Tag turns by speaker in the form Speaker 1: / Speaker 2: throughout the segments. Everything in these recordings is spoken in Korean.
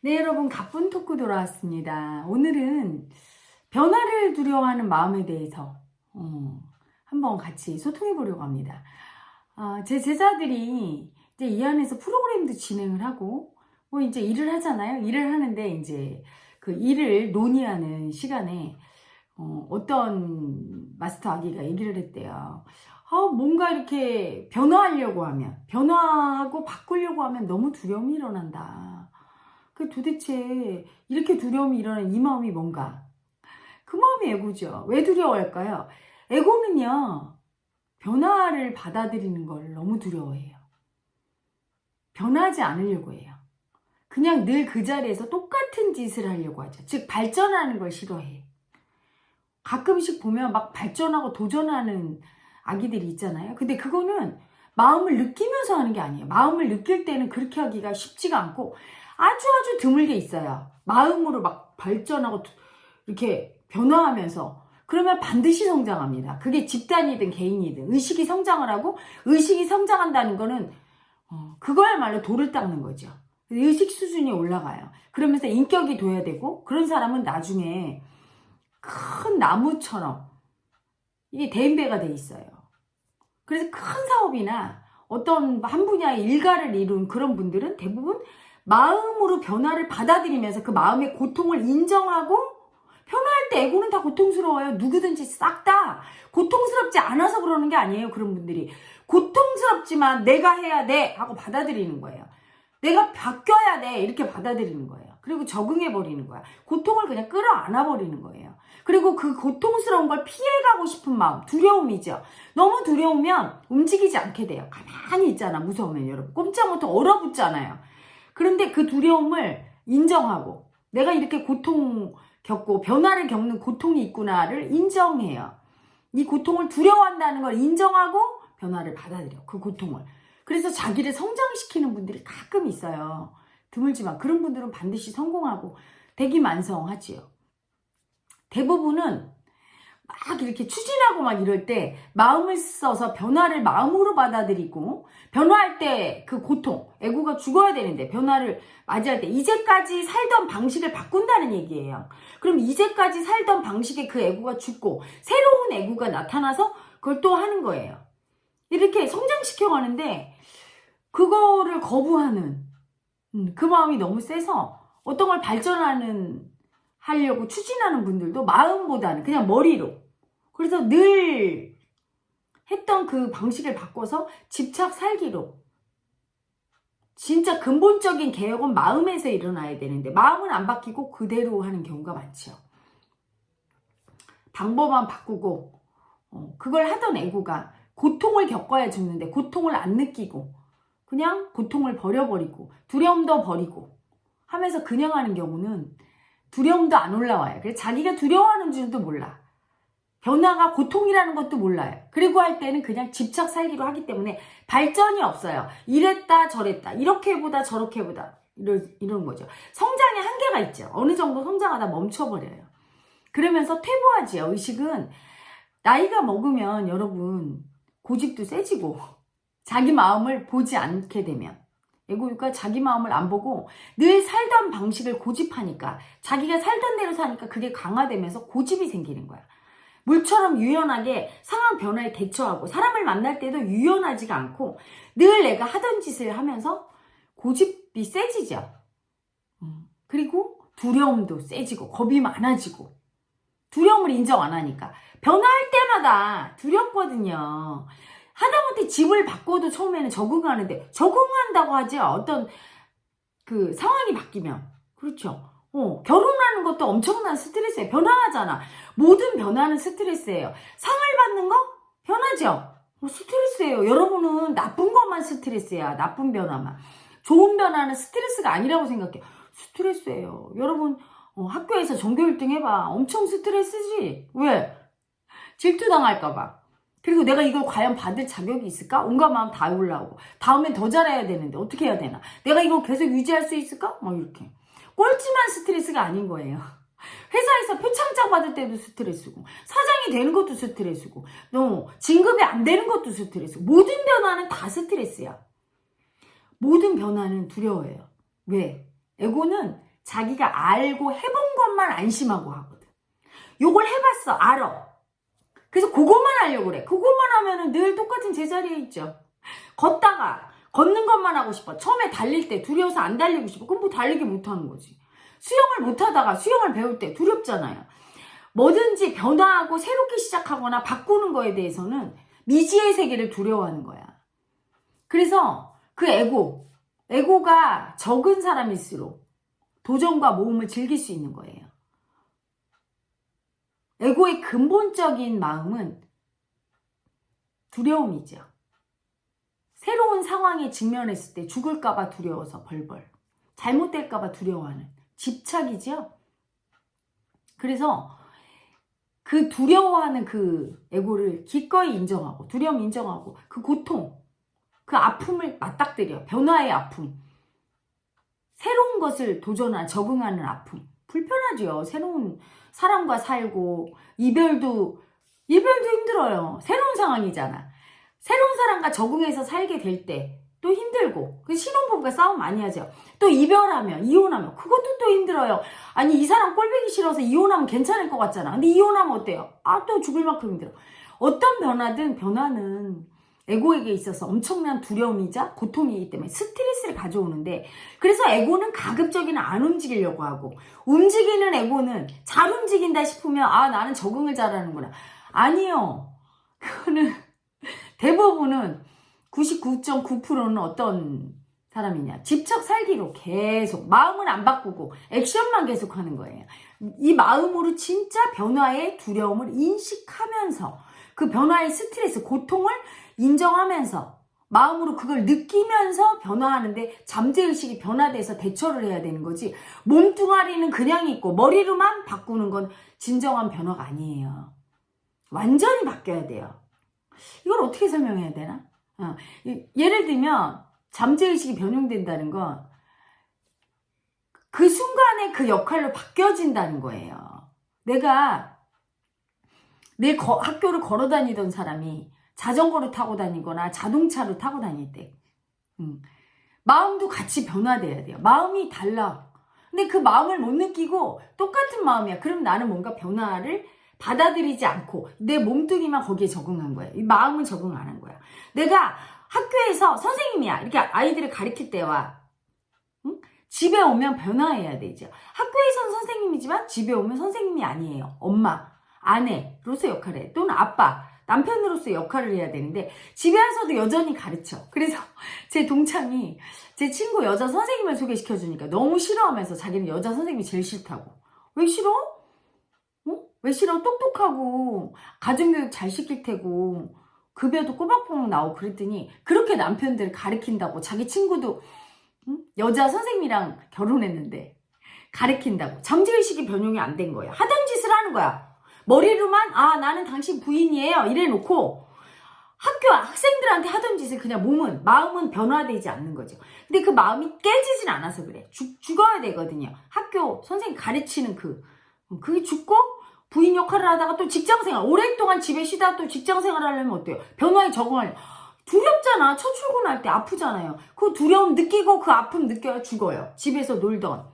Speaker 1: 네, 여러분, 가쁜 토크 돌아왔습니다. 오늘은 변화를 두려워하는 마음에 대해서 한번 같이 소통해 보려고 합니다. 제 제자들이 이제 이 안에서 프로그램도 진행을 하고 뭐 이제 일을 하잖아요. 일을 하는데 이제 그 일을 논의하는 시간에 어떤 마스터 아기가 얘기를 했대요. 뭔가 이렇게 변화하려고 하면, 변화하고 바꾸려고 하면 너무 두려움이 일어난다. 그 도대체 이렇게 두려움이 일어나는 이 마음이 뭔가? 그 마음이 에고죠. 왜 두려워할까요? 에고는요, 변화를 받아들이는 걸 너무 두려워해요. 변하지 않으려고 해요. 그냥 늘 그 자리에서 똑같은 짓을 하려고 하죠. 즉, 발전하는 걸 싫어해. 가끔씩 보면 막 발전하고 도전하는 아기들이 있잖아요. 근데 그거는 마음을 느끼면서 하는 게 아니에요. 마음을 느낄 때는 그렇게 하기가 쉽지가 않고 아주 드물게 있어요. 마음으로 막 발전하고 이렇게 변화하면서 그러면 반드시 성장합니다. 그게 집단이든 개인이든 의식이 성장을 하고 의식이 성장한다는 거는 그거야말로 돌을 닦는 거죠. 의식 수준이 올라가요. 그러면서 인격이 둬야 되고 그런 사람은 나중에 큰 나무처럼 이게 대인배가 돼 있어요. 그래서 큰 사업이나 어떤 한 분야의 일가를 이룬 그런 분들은 대부분 마음으로 변화를 받아들이면서 그 마음의 고통을 인정하고 변화할 때 에고는 다 고통스러워요. 누구든지 싹 다 고통스럽지 않아서 그러는 게 아니에요. 그런 분들이 고통스럽지만 내가 해야 돼 하고 받아들이는 거예요. 내가 바뀌어야 돼 이렇게 받아들이는 거예요. 그리고 적응해 버리는 거야. 고통을 그냥 끌어안아 버리는 거예요. 그리고 그 고통스러운 걸 피해가고 싶은 마음, 두려움이죠. 너무 두려우면 움직이지 않게 돼요. 가만히 있잖아. 무서우면 여러분 꼼짝 못하고 얼어붙잖아요. 그런데 그 두려움을 인정하고 내가 이렇게 고통 겪고 변화를 겪는 고통이 있구나를 인정해요. 이 고통을 두려워한다는 걸 인정하고 변화를 받아들여. 그 고통을. 그래서 자기를 성장시키는 분들이 가끔 있어요. 드물지만 그런 분들은 반드시 성공하고 대기만성하지요. 대부분은 막 이렇게 추진하고 막 이럴 때 마음을 써서 변화를 마음으로 받아들이고 변화할 때 그 고통, 에고가 죽어야 되는데 변화를 맞이할 때 이제까지 살던 방식을 바꾼다는 얘기예요. 그럼 이제까지 살던 방식의 그 에고가 죽고 새로운 에고가 나타나서 그걸 또 하는 거예요. 이렇게 성장시켜 가는데 그거를 거부하는 그 마음이 너무 세서 어떤 걸 하려고 추진하는 분들도 마음보다는 그냥 머리로 그래서 늘 했던 그 방식을 바꿔서 집착 살기로 진짜 근본적인 개혁은 마음에서 일어나야 되는데 마음은 안 바뀌고 그대로 하는 경우가 많죠. 방법만 바꾸고 그걸 하던 에고가 고통을 겪어야 죽는데 고통을 안 느끼고 그냥 고통을 버려버리고 두려움도 버리고 하면서 그냥 하는 경우는 두려움도 안 올라와요. 그래서 자기가 두려워하는 줄도 몰라. 변화가 고통이라는 것도 몰라요. 그리고 할 때는 그냥 집착 살기로 하기 때문에 발전이 없어요. 이랬다 저랬다 이렇게 해보다 저렇게 해보다 이런 거죠. 성장의 한계가 있죠. 어느 정도 성장하다 멈춰버려요. 그러면서 퇴보하지요. 의식은 나이가 먹으면 여러분 고집도 세지고 자기 마음을 보지 않게 되면 에고가 자기 마음을 안 보고 늘 살던 방식을 고집하니까 자기가 살던 대로 사니까 그게 강화되면서 고집이 생기는 거야. 물처럼 유연하게 상황 변화에 대처하고 사람을 만날 때도 유연하지가 않고 늘 내가 하던 짓을 하면서 고집이 세지죠. 그리고 두려움도 세지고 겁이 많아지고 두려움을 인정 안 하니까 변화할 때마다 두렵거든요. 하다못해 집을 바꿔도 처음에는 적응하는데 적응한다고 하지 어떤 그 상황이 바뀌면 그렇죠. 결혼하는 것도 엄청난 스트레스예요. 변화하잖아. 모든 변화는 스트레스예요. 상을 받는 거 변하죠. 스트레스예요. 여러분은 나쁜 것만 스트레스야. 나쁜 변화만. 좋은 변화는 스트레스가 아니라고 생각해요. 스트레스예요. 여러분 학교에서 전교 1등 해봐. 엄청 스트레스지. 왜? 질투당할까봐. 그리고 내가 이걸 과연 받을 자격이 있을까? 온갖 마음 다 올라오고 다음엔 더 잘해야 되는데 어떻게 해야 되나? 내가 이걸 계속 유지할 수 있을까? 막 이렇게. 꼴찌만 스트레스가 아닌 거예요. 회사에서 표창장 받을 때도 스트레스고 사장이 되는 것도 스트레스고 진급이 안 되는 것도 스트레스고 모든 변화는 다 스트레스야. 모든 변화는 두려워해요. 왜? 에고는 자기가 알고 해본 것만 안심하고 하거든. 요걸 해봤어. 알아. 그래서 그것만 하려고 그래. 그것만 하면은 늘 똑같은 제자리에 있죠. 걷는 것만 하고 싶어. 처음에 달릴 때 두려워서 안 달리고 싶어. 그럼 뭐 달리기 못하는 거지. 수영을 못하다가 수영을 배울 때 두렵잖아요. 뭐든지 변화하고 새롭게 시작하거나 바꾸는 거에 대해서는 미지의 세계를 두려워하는 거야. 그래서 그 에고가 적은 사람일수록 도전과 모험을 즐길 수 있는 거예요. 에고의 근본적인 마음은 두려움이죠. 새로운 상황에 직면했을 때 죽을까봐 두려워서 벌벌, 잘못될까봐 두려워하는 집착이죠. 그래서 그 두려워하는 그 에고를 기꺼이 인정하고, 두려움 인정하고, 그 고통, 그 아픔을 맞닥뜨려. 변화의 아픔, 새로운 것을 적응하는 아픔. 불편하죠. 새로운 사람과 살고, 이별도 힘들어요. 새로운 상황이잖아. 새로운 사람과 적응해서 살게 될 때 또 힘들고, 그 신혼부부가 싸움 많이 하죠. 또 이혼하면 그것도 또 힘들어요. 아니, 이 사람 꼴보기 싫어서 이혼하면 괜찮을 것 같잖아. 근데 이혼하면 어때요? 또 죽을 만큼 힘들어. 어떤 변화는 에고에게 있어서 엄청난 두려움이자 고통이기 때문에 스트레스를 가져오는데, 그래서 에고는 가급적이면 안 움직이려고 하고, 움직이는 에고는 잘 움직인다 싶으면 나는 적응을 잘하는구나. 아니요. 그거는 대부분은 99.9%는 어떤 사람이냐, 집착 살기로 계속 마음은 안 바꾸고 액션만 계속 하는 거예요. 이 마음으로 진짜 변화의 두려움을 인식하면서 그 변화의 스트레스, 고통을 인정하면서 마음으로 그걸 느끼면서 변화하는데, 잠재의식이 변화돼서 대처를 해야 되는 거지, 몸뚱아리는 그냥 있고 머리로만 바꾸는 건 진정한 변화가 아니에요. 완전히 바뀌어야 돼요. 이걸 어떻게 설명해야 되나? 예를 들면 잠재의식이 변형된다는 건 그 순간에 그 역할로 바뀌어진다는 거예요. 내가 내 학교를 걸어 다니던 사람이 자전거를 타고 다니거나 자동차를 타고 다닐 때 마음도 같이 변화돼야 돼요. 마음이 달라. 근데 그 마음을 못 느끼고 똑같은 마음이야. 그럼 나는 뭔가 변화를 받아들이지 않고 내 몸뚱이만 거기에 적응한 거야. 이 마음은 적응 안 한 거야. 내가 학교에서 선생님이야. 이렇게 아이들을 가르칠 때와 집에 오면 변화해야 되죠. 학교에서는 선생님이지만 집에 오면 선생님이 아니에요. 엄마, 아내로서 역할을 해. 또는 아빠, 남편으로서 역할을 해야 되는데 집에 와서도 여전히 가르쳐. 그래서 제 동창이 제 친구 여자 선생님을 소개시켜주니까 너무 싫어하면서 자기는 여자 선생님이 제일 싫다고. 왜 싫어? 왜 싫어? 똑똑하고 가정교육 잘 시킬 테고 급여도 꼬박꼬박 나오고 그랬더니, 그렇게 남편들을 가르친다고, 자기 친구도 여자 선생님이랑 결혼했는데 가르친다고 잠재의식이 변형이 안 된 거야. 하던 짓을 하는 거야. 머리로만 나는 당신 부인이에요 이래 놓고 학생들한테 하던 짓을 그냥 마음은 변화되지 않는 거죠. 근데 그 마음이 깨지진 않아서 그래. 죽어야 되거든요. 학교 선생님 가르치는 그게 죽고 부인 역할을 하다가 또 직장생활, 오랫동안 집에 쉬다가 또 직장생활 하려면 어때요? 변화에 적응하려면 두렵잖아. 첫 출근할 때 아프잖아요. 그 두려움 느끼고 그 아픔 느껴야 죽어요. 집에서 놀던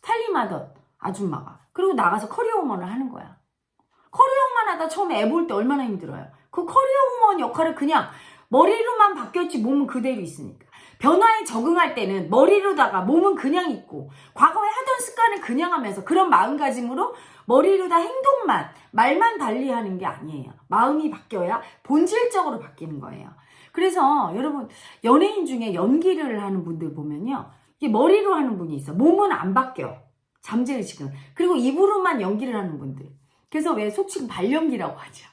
Speaker 1: 살림하던 아줌마가. 그리고 나가서 커리어우먼을 하는 거야. 커리어우먼 하다 처음에 애 볼 때 얼마나 힘들어요. 그 커리어우먼 역할을 그냥 머리로만 바뀌었지 몸은 그대로 있으니까. 변화에 적응할 때는 머리로다가 몸은 그냥 있고 과거에 하던 습관을 그냥 하면서 그런 마음가짐으로 머리로다 행동만, 말만 달리하는 게 아니에요. 마음이 바뀌어야 본질적으로 바뀌는 거예요. 그래서 여러분, 연예인 중에 연기를 하는 분들 보면요, 이게 머리로 하는 분이 있어. 몸은 안 바뀌어. 잠재의식은. 그리고 입으로만 연기를 하는 분들. 그래서 왜 속칭 발연기라고 하죠.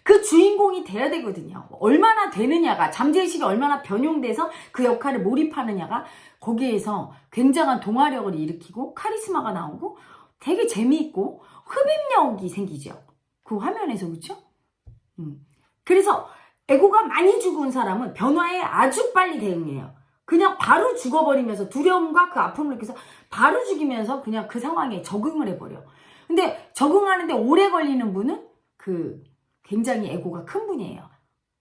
Speaker 1: 그 주인공이 돼야 되거든요. 얼마나 되느냐가, 잠재의식이 얼마나 변형돼서 그 역할을 몰입하느냐가 거기에서 굉장한 동화력을 일으키고 카리스마가 나오고 되게 재미있고 흡입력이 생기죠. 그 화면에서. 그렇죠? 그래서 에고가 많이 죽은 사람은 변화에 아주 빨리 대응해요. 그냥 바로 죽어버리면서 두려움과 그 아픔을 느껴서 바로 죽이면서 그냥 그 상황에 적응을 해버려. 근데 적응하는데 오래 걸리는 분은 굉장히 에고가 큰 분이에요.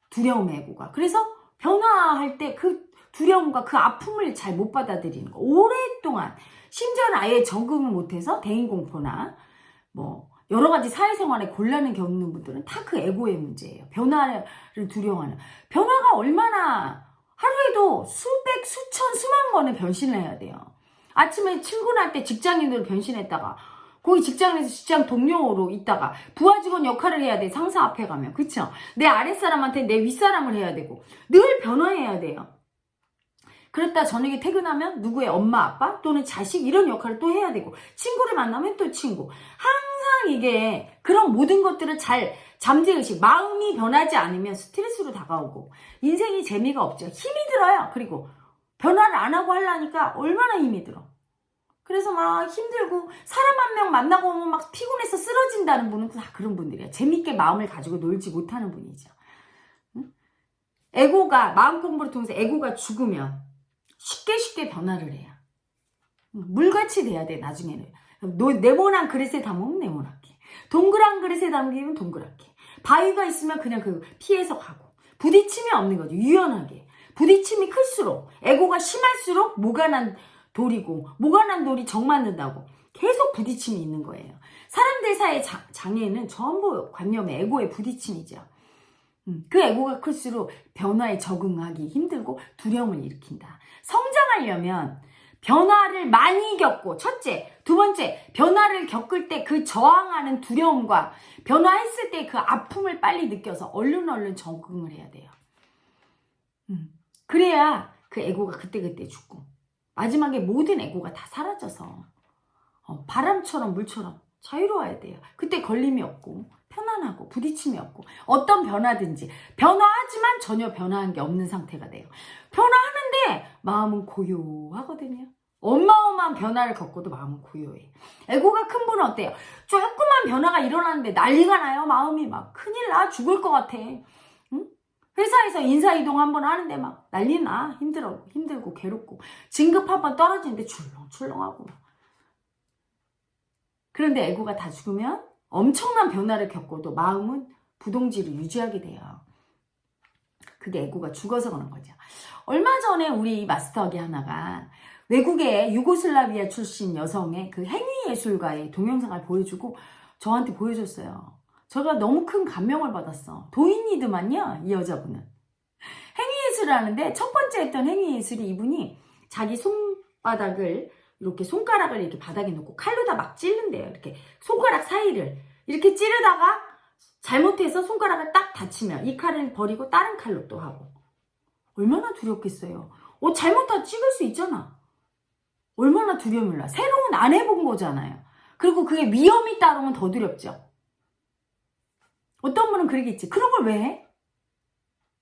Speaker 1: 두려움의 에고가. 그래서 변화할 때 그 두려움과 그 아픔을 잘 못 받아들이는 거. 오랫동안 심지어는 아예 적응을 못해서 대인공포나 뭐 여러 가지 사회생활에 곤란을 겪는 분들은 다 그 에고의 문제예요. 변화를 두려워하는. 변화가 얼마나 하루에도 수백, 수천, 수만 번의 변신을 해야 돼요. 아침에 출근할 때 직장인으로 변신했다가 거기 직장에서 직장 동료로 있다가 부하 직원 역할을 해야 돼. 상사 앞에 가면. 그쵸? 내 아랫사람한테 내 윗사람을 해야 되고 늘 변화해야 돼요. 그랬다 저녁에 퇴근하면 누구의 엄마, 아빠 또는 자식 이런 역할을 또 해야 되고 친구를 만나면 또 친구. 항상 이게 그런 모든 것들을 잘 잠재의식, 마음이 변하지 않으면 스트레스로 다가오고 인생이 재미가 없죠. 힘이 들어요. 그리고 변화를 안 하고 하려니까 얼마나 힘이 들어. 그래서 막 힘들고 사람 한 명 만나고 오면 막 피곤해서 쓰러진다는 분은 다 그런 분들이에요. 재밌게 마음을 가지고 놀지 못하는 분이죠. 응? 에고가 마음 공부를 통해서 에고가 죽으면 쉽게 변화를 해요. 물같이 돼야 돼 나중에는. 네모난 그릇에 담으면 네모나게, 동그란 그릇에 담기면 동그랗게. 바위가 있으면 그냥 그 피해서 가고 부딪힘이 없는 거죠. 유연하게. 부딪힘이 클수록 에고가 심할수록 모가난 돌이고 모가난 돌이 정 맞는다고 계속 부딪힘이 있는 거예요. 사람들 사이의 장애는 전부 관념의 에고의 부딪힘이죠. 그 에고가 클수록 변화에 적응하기 힘들고 두려움을 일으킨다. 성장하려면 변화를 많이 겪고 첫째, 두 번째 변화를 겪을 때 그 저항하는 두려움과 변화했을 때 그 아픔을 빨리 느껴서 얼른 적응을 해야 돼요. 그래야 그 에고가 그때그때 죽고 마지막에 모든 에고가 다 사라져서 바람처럼 물처럼 자유로워야 돼요. 그때 걸림이 없고 편안하고 부딪힘이 없고 어떤 변화든지 변화하지만 전혀 변화한 게 없는 상태가 돼요. 변화하는데 마음은 고요하거든요. 어마어마한 변화를 겪고도 마음은 고요해. 에고가 큰 분은 어때요? 조그만 변화가 일어나는데 난리가 나요. 마음이 막 큰일 나 죽을 것 같아. 응? 회사에서 인사이동 한번 하는데 막 난리 나. 힘들고 괴롭고 진급 한번 떨어지는데 출렁출렁하고. 그런데 에고가 다 죽으면 엄청난 변화를 겪고도 마음은 부동지를 유지하게 돼요. 그게 에고가 죽어서 그런 거죠. 얼마 전에 우리 마스터기 하나가 외국의 유고슬라비아 출신 여성의 그 행위예술가의 동영상을 보여주고 저한테 보여줬어요. 제가 너무 큰 감명을 받았어. 도인이더만요, 이 여자분은. 행위예술을 하는데 첫 번째 했던 행위예술이 이분이 자기 손바닥을 이렇게 손가락을 이렇게 바닥에 놓고 칼로다 막 찌른대요. 이렇게 손가락 사이를 이렇게 찌르다가 잘못해서 손가락을 딱 다치면 이 칼을 버리고 다른 칼로 또 하고. 얼마나 두렵겠어요. 잘못하다 찍을 수 있잖아. 얼마나 두려움을 나. 새로운 안 해본 거잖아요. 그리고 그게 위험이 따르면 더 두렵죠. 어떤 분은 그러겠지. 그런 걸 왜 해?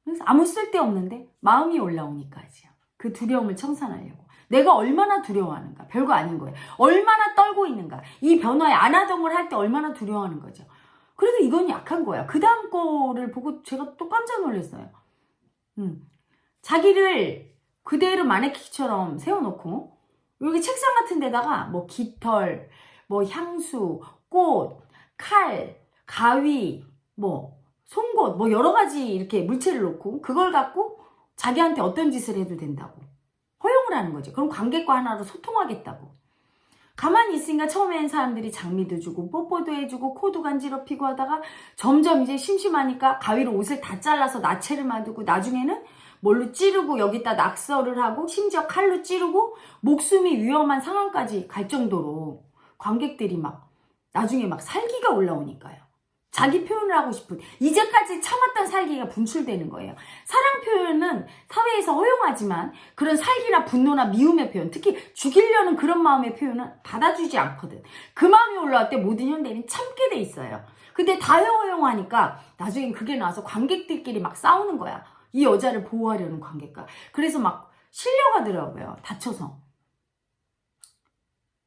Speaker 1: 그래서 아무 쓸데없는데 마음이 올라오니까지요. 그 두려움을 청산하려고. 내가 얼마나 두려워하는가. 별거 아닌 거예요. 얼마나 떨고 있는가. 이 변화에 안 하던 걸 할 때 얼마나 두려워하는 거죠. 그래도 이건 약한 거야. 그 다음 거를 보고 제가 또 깜짝 놀랐어요. 자기를 그대로 마네킹처럼 세워놓고 여기 책상 같은 데다가 뭐 깃털, 뭐 향수, 꽃, 칼, 가위, 뭐 송곳, 뭐 여러 가지 이렇게 물체를 놓고 그걸 갖고 자기한테 어떤 짓을 해도 된다고 허용을 하는 거죠. 그럼 관객과 하나로 소통하겠다고. 가만히 있으니까 처음에는 사람들이 장미도 주고 뽀뽀도 해주고 코도 간지럽히고 하다가 점점 이제 심심하니까 가위로 옷을 다 잘라서 나체를 만들고 나중에는 뭘로 찌르고 여기다 낙서를 하고 심지어 칼로 찌르고 목숨이 위험한 상황까지 갈 정도로 관객들이 막 나중에 막 살기가 올라오니까요. 자기 표현을 하고 싶은 이제까지 참았던 살기가 분출되는 거예요. 사랑 표현은 사회에서 허용하지만 그런 살기나 분노나 미움의 표현, 특히 죽이려는 그런 마음의 표현은 받아주지 않거든. 그 마음이 올라올 때 모든 현대인은 참게 돼 있어요. 근데 다 허용하니까 나중엔 그게 나와서 관객들끼리 막 싸우는 거야. 이 여자를 보호하려는 관객과. 그래서 막 실려가더라고요. 다쳐서.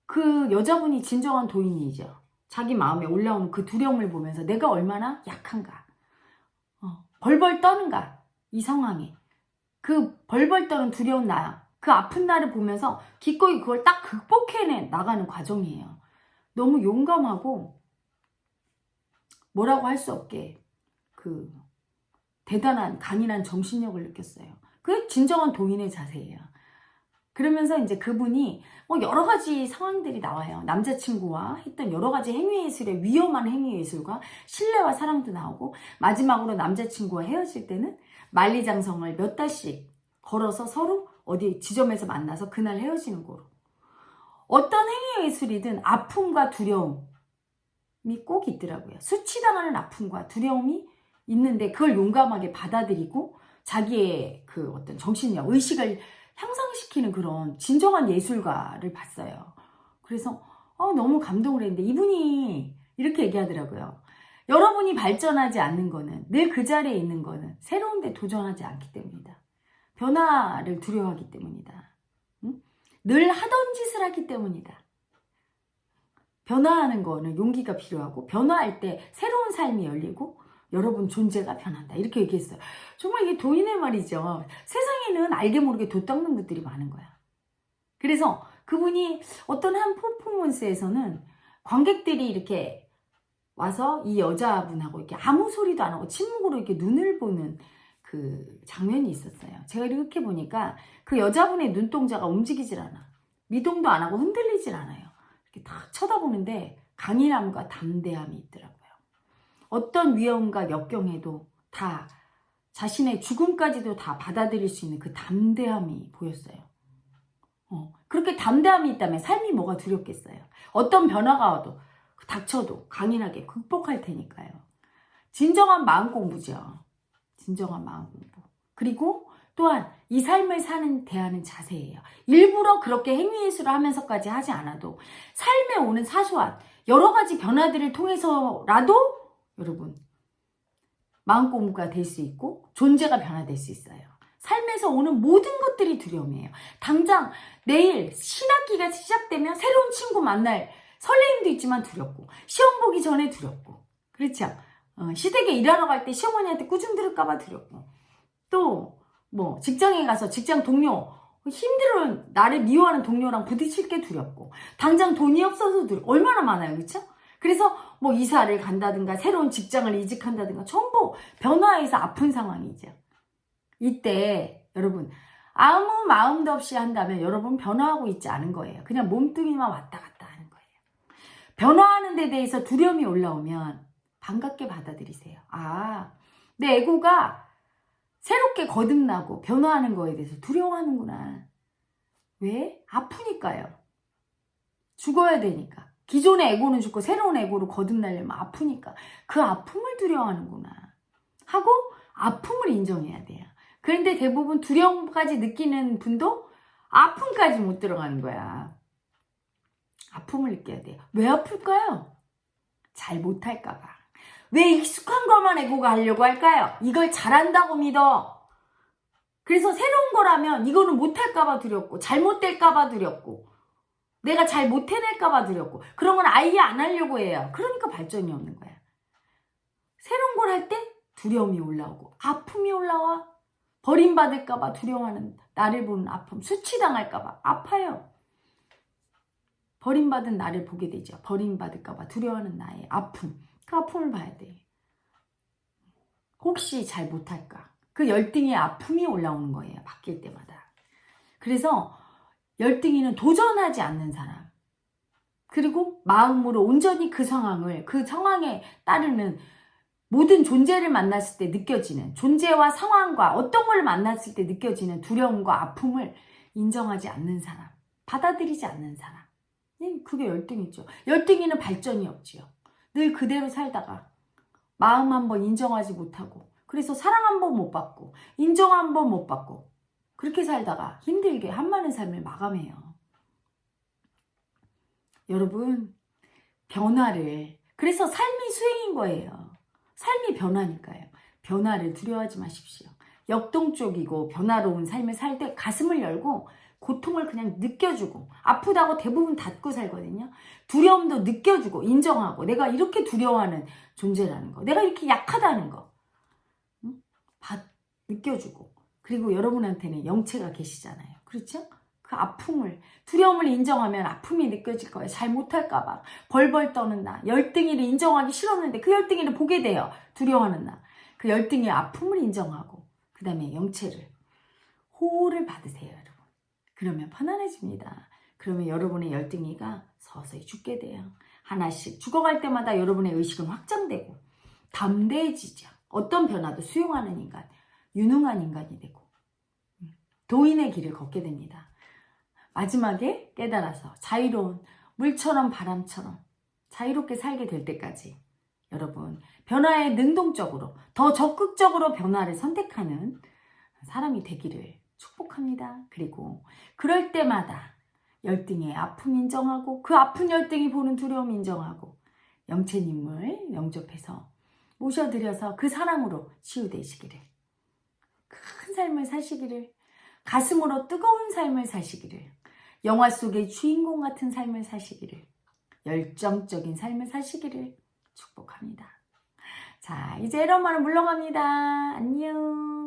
Speaker 1: 그 여자분이 진정한 도인이죠. 자기 마음에 올라오는 그 두려움을 보면서 내가 얼마나 약한가. 벌벌 떠는가. 이 상황에. 그 벌벌 떠는 두려운 나야. 그 아픈 나를 보면서 기꺼이 그걸 딱 극복해내 나가는 과정이에요. 너무 용감하고 뭐라고 할 수 없게 그 대단한 강인한 정신력을 느꼈어요. 그게 진정한 도인의 자세예요. 그러면서 이제 그분이 여러 가지 상황들이 나와요. 남자친구와 했던 여러 가지 행위예술의 위험한 행위예술과 신뢰와 사랑도 나오고, 마지막으로 남자친구와 헤어질 때는 만리장성을 몇 달씩 걸어서 서로 어디 지점에서 만나서 그날 헤어지는 거로. 어떤 행위예술이든 아픔과 두려움이 꼭 있더라고요. 수치당하는 아픔과 두려움이 있는데 그걸 용감하게 받아들이고 자기의 그 어떤 정신력, 의식을 향상시키는 그런 진정한 예술가를 봤어요. 그래서 너무 감동을 했는데 이분이 이렇게 얘기하더라고요. 여러분이 발전하지 않는 거는, 늘 그 자리에 있는 거는 새로운 데 도전하지 않기 때문이다. 변화를 두려워하기 때문이다. 응? 늘 하던 짓을 하기 때문이다. 변화하는 거는 용기가 필요하고, 변화할 때 새로운 삶이 열리고 여러분 존재가 변한다. 이렇게 얘기했어요. 정말 이게 도인의 말이죠. 세상에는 알게 모르게 돛 닦는 것들이 많은 거야. 그래서 그분이 어떤 한 퍼포먼스에서는 관객들이 이렇게 와서 이 여자분하고 이렇게 아무 소리도 안 하고 침묵으로 이렇게 눈을 보는 그 장면이 있었어요. 제가 이렇게 보니까 그 여자분의 눈동자가 움직이질 않아. 미동도 안 하고 흔들리질 않아요. 이렇게 딱 쳐다보는데 강인함과 담대함이 있더라고요. 어떤 위험과 역경에도 다 자신의 죽음까지도 다 받아들일 수 있는 그 담대함이 보였어요. 그렇게 담대함이 있다면 삶이 뭐가 두렵겠어요. 어떤 변화가 와도 닥쳐도 강인하게 극복할 테니까요. 진정한 마음 공부죠. 진정한 마음 공부. 그리고 또한 이 삶을 대하는 자세예요. 일부러 그렇게 행위예술을 하면서까지 하지 않아도 삶에 오는 사소한 여러 가지 변화들을 통해서라도 여러분 마음 공부가 될 수 있고 존재가 변화될 수 있어요. 삶에서 오는 모든 것들이 두려움이에요. 당장 내일 신학기가 시작되면 새로운 친구 만날 설레임도 있지만 두렵고, 시험 보기 전에 두렵고, 그렇죠? 시댁에 일하러 갈 때 시어머니한테 꾸중 들을까봐 두렵고, 또 뭐 직장에 가서 직장 동료, 힘들어 나를 미워하는 동료랑 부딪힐 게 두렵고, 당장 돈이 없어서 얼마나 많아요, 그렇죠? 그래서 뭐 이사를 간다든가 새로운 직장을 이직한다든가 전부 변화해서 아픈 상황이죠. 이때 여러분 아무 마음도 없이 한다면 여러분 변화하고 있지 않은 거예요. 그냥 몸뚱이만 왔다 갔다 하는 거예요. 변화하는 데 대해서 두려움이 올라오면 반갑게 받아들이세요. 내 에고가 새롭게 거듭나고 변화하는 거에 대해서 두려워하는구나. 왜? 아프니까요. 죽어야 되니까. 기존의 에고는 죽고 새로운 에고로 거듭나려면 아프니까. 그 아픔을 두려워하는구나 하고 아픔을 인정해야 돼요. 그런데 대부분 두려움까지 느끼는 분도 아픔까지 못 들어가는 거야. 아픔을 느껴야 돼요. 왜 아플까요? 잘 못할까 봐. 왜 익숙한 것만 에고가 하려고 할까요? 이걸 잘한다고 믿어. 그래서 새로운 거라면 이거는 못할까 봐 두렵고, 잘못될까 봐 두렵고, 내가 잘 못 해낼까 봐 두렵고, 그런 건 아예 안 하려고 해요. 그러니까 발전이 없는 거야. 새로운 걸 할 때 두려움이 올라오고 아픔이 올라와. 버림받을까 봐 두려워하는 나를 보는 아픔, 수치당할까 봐 아파요. 버림받은 나를 보게 되죠. 버림받을까 봐 두려워하는 나의 아픔, 그 아픔을 봐야 돼. 혹시 잘 못할까? 그 열등의 아픔이 올라오는 거예요. 바뀔 때마다. 그래서 열등이는 도전하지 않는 사람, 그리고 마음으로 온전히 그 상황에 따르는 모든 존재를 만났을 때 느껴지는, 존재와 상황과 어떤 걸 만났을 때 느껴지는 두려움과 아픔을 인정하지 않는 사람, 받아들이지 않는 사람, 그게 열등이죠. 열등이는 발전이 없지요. 늘 그대로 살다가 마음 한번 인정하지 못하고, 그래서 사랑 한번 못 받고, 인정 한번 못 받고, 그렇게 살다가 힘들게 한많은 삶을 마감해요. 여러분, 변화를, 그래서 삶이 수행인 거예요. 삶이 변화니까요. 변화를 두려워하지 마십시오. 역동적이고 변화로운 삶을 살 때 가슴을 열고 고통을 그냥 느껴주고, 아프다고 대부분 닫고 살거든요. 두려움도 느껴주고 인정하고, 내가 이렇게 두려워하는 존재라는 거, 내가 이렇게 약하다는 거 느껴주고, 그리고 여러분한테는 영체가 계시잖아요. 그렇죠? 그 아픔을, 두려움을 인정하면 아픔이 느껴질 거예요. 잘 못할까 봐 벌벌 떠는 나, 열등이를 인정하기 싫었는데 그 열등이를 보게 돼요. 두려워하는 나, 그 열등이의 아픔을 인정하고, 그 다음에 영체를, 호를 받으세요, 여러분. 그러면 편안해집니다. 그러면 여러분의 열등이가 서서히 죽게 돼요. 하나씩 죽어갈 때마다 여러분의 의식은 확장되고 담대해지죠. 어떤 변화도 수용하는 인간, 유능한 인간이 되고 도인의 길을 걷게 됩니다. 마지막에 깨달아서 자유로운 물처럼 바람처럼 자유롭게 살게 될 때까지 여러분 변화에 능동적으로 더 적극적으로 변화를 선택하는 사람이 되기를 축복합니다. 그리고 그럴 때마다 열등의 아픔 인정하고 그 아픈 열등이 보는 두려움 인정하고 영체님을 영접해서 모셔드려서 그 사랑으로 치유되시기를, 큰 삶을 사시기를, 가슴으로 뜨거운 삶을 사시기를, 영화 속의 주인공 같은 삶을 사시기를, 열정적인 삶을 사시기를 축복합니다. 자, 이제 에러마는 물러갑니다. 안녕.